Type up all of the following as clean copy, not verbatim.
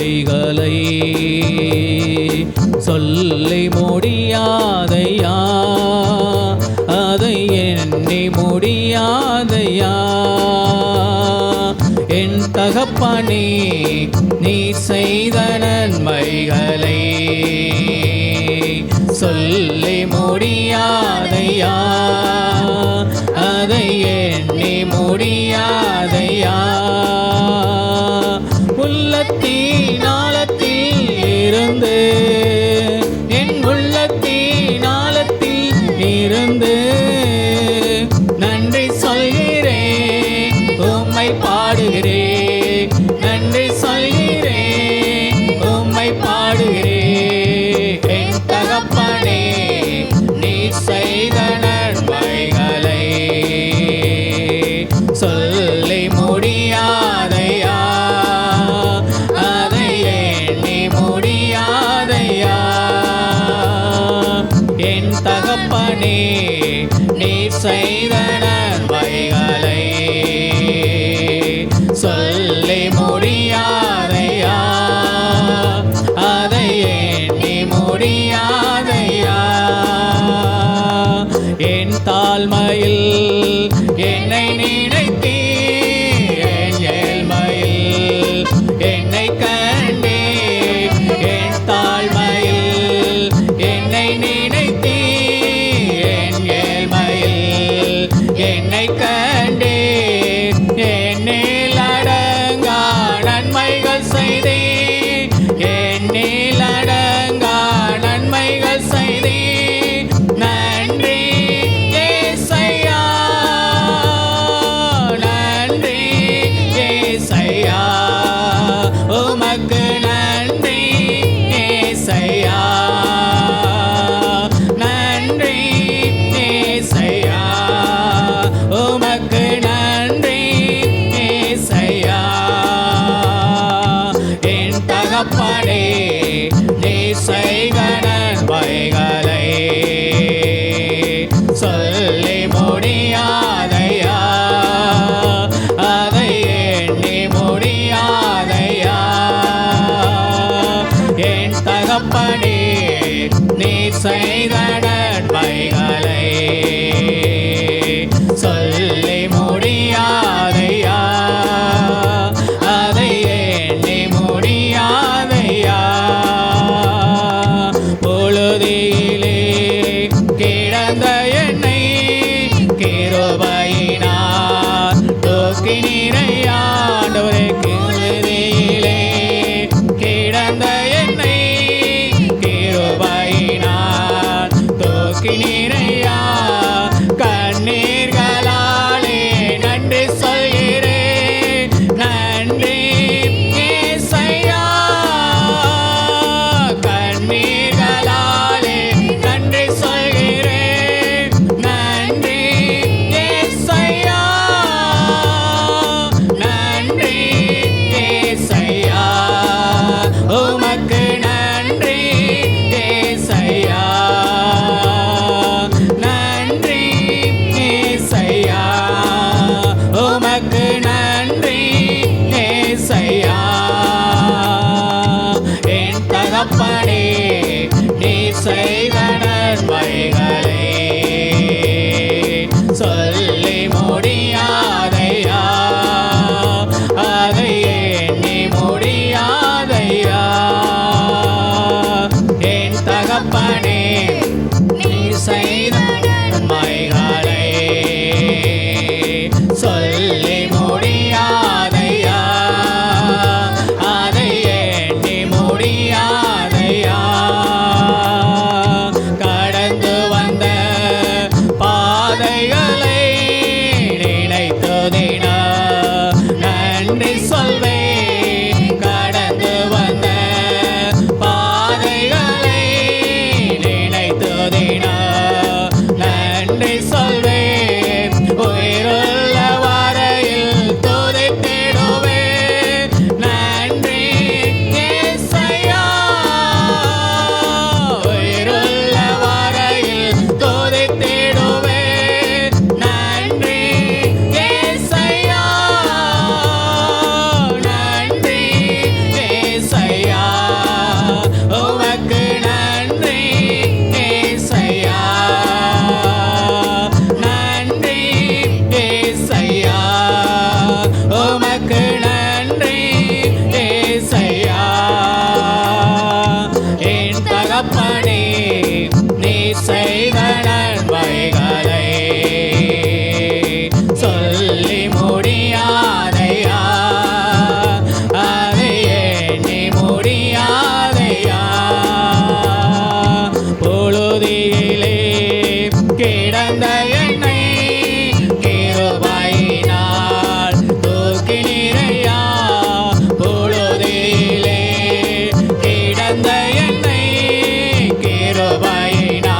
நன்மைகளை சொல்லி முடியாதையா, அதை எண்ணி முடியாதையா. என் தகப்பனே நீ செய்த நன்மைகளை சொல்லி முடியாதையா, அதை எண்ணி முடியாதையா. உள்ளத்தின் ஆழத்தில் இருந்து, என் உள்ளத்தின் ஆழத்தில் இருந்து நன்றி சொல்கிறேன், உம்மை பாடுகிறேன். நன்றி சொல்கிறேன், உம்மை பாடுகிறேன். என் தகப்பனே நீ செய்த நன்மைகளை சொல்லி முடியாதையா, அதை எண்ணி முடியாதையா. என் தகப்பனே நீ செய்த நன்மைகளை சொல்லி முடியாதையா, அதை எண்ணி முடியாதையா. என் தாழ்மையில் என்னை நினைத்தீ, என் ஏழ்மையில் என்னை கண்டே. என் தாழ்மையில் என்னை நினைத்தீ, என் ஏழ்மையில் என்னை கண்டே. என்னில் அடங்கா நன்மைகள் செய்தே, என்னில் அடங்கா நன்மைகள் செய்தே. நன்றி ஏசையா, நன்றி ஏசையா, உமக்கு நன்றி ஏசையா. நன்றி ஏசையா, உமக்கு நன்றி ஏசையா. என் தகப்பனே நீ செய்த நன்மைகளை சொல்லி முடியாதையா, அதை எண்ணி முடியாதையா. என் தகப்பனே நீ செய்த நன்மைகளை சொல்லி முடியாதையா, அதை எண்ணி முடியாதையா. பொழுதிலே கிடந்த என்னை கிருபையினார் தூக்கி நீரையா. ஆண்டவரே, பொழுதிலே கிடந்த என்னை கிருபையினார் ஏசையா உமக்கு நன்றி ஏசையா நன்றி ஏசையா உமக்கு நன்றி ஏசையா என் தகப்பனே நீ செய்த நன்மைகளை சொல்லி முடியாதையா அதை எண்ணி முடியாதையா பொழுதிலே கிடந்த என்னை கிருபையினால் தூக்கினீரையா பொழுதிலே கிடந்த என்னை கிருபையினால்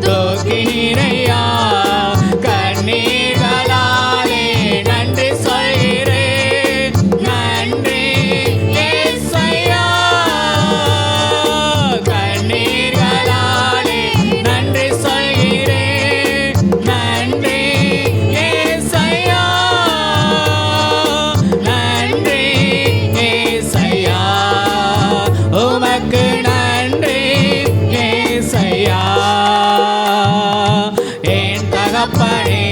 தூக்கினீரையா கண்ணீர்களாலே நன்றி சொல்கிறேன் நன்றி ஏசையா கண்ணீர்களாலே நன்றி சொல்கிறேன் நன்றி ஏசையா நன்றி ஏசையா உமக்கு நன்றி ஏசையா என் தகப்பனே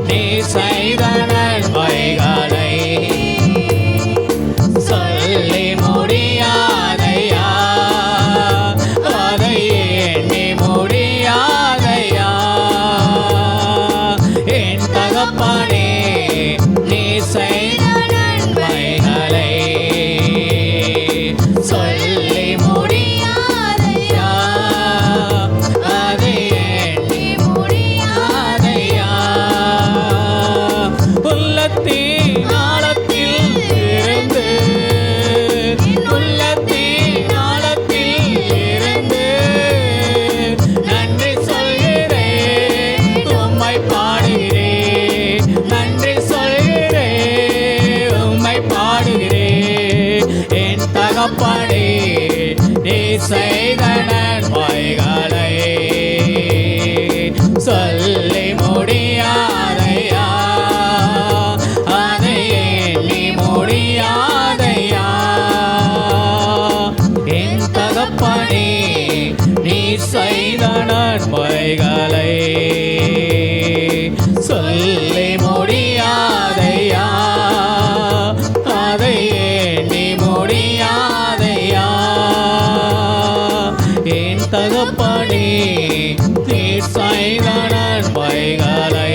நீ செய்த நன்மைகளை சொல்லி முடியாதையா அதை எண்ணி முடியாதையா என் தகப்பனே நீ செய்த நன்மைகளை சொல்லி முடியாதையா அதை எண்ணி முடியாதையா உள்ளத்தின் ஆழத்தில் இருந்து உள்ளத்தின் ஆழத்தில் இருந்து நன்றி சொல்கிறேன் உம்மை பாடுகிறேன் நன்றி சொல்கிறேன் உம்மை பாடுகிறேன் என் தகப்பனே நீ செய்த நன்மைகளை சொல்லி முடியாதையா அதை எண்ணி முடியாதையா என் தகப்பனே நீ செய்த நன்மைகளை சொல்லி முடியாதையா அதை எண்ணி முடியாதையா என் தகப்பனே நீ செய்த நன்மைகளை